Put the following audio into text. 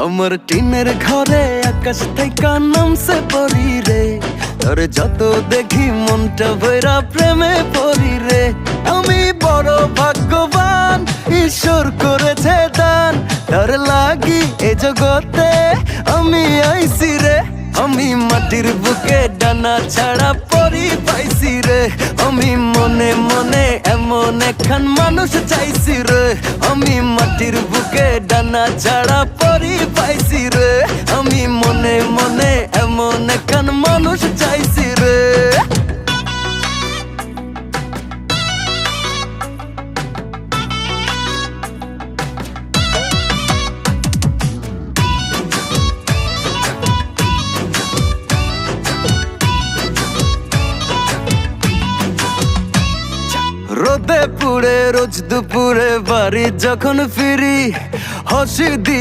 আমার টিনের ঘরে আকাশ থেকে নামছে পরি রে, তোর যত দেখি মনটা ভৈরা প্রেমে পড়ি রে। আমি বড় ভাগ্যবান, ঈশ্বর করেছে দান, তোর লাগি এ জগতে আমি আইছি রে। আমি মাটির বুকে ডানা ছাড়া পরি পাইছি রে, আমি মনে মনে এমন একখান মানুষ চাইছি রে। আমি মাটির বুকে ডানা ছাড়া পরি পাইছি রে, আমি মনে মনে এমন একখান মানুষ চাইছি রে। রোদে পুড়ে রোজ দুপুরে বাড়ি যখন ফিরি, হাসি দি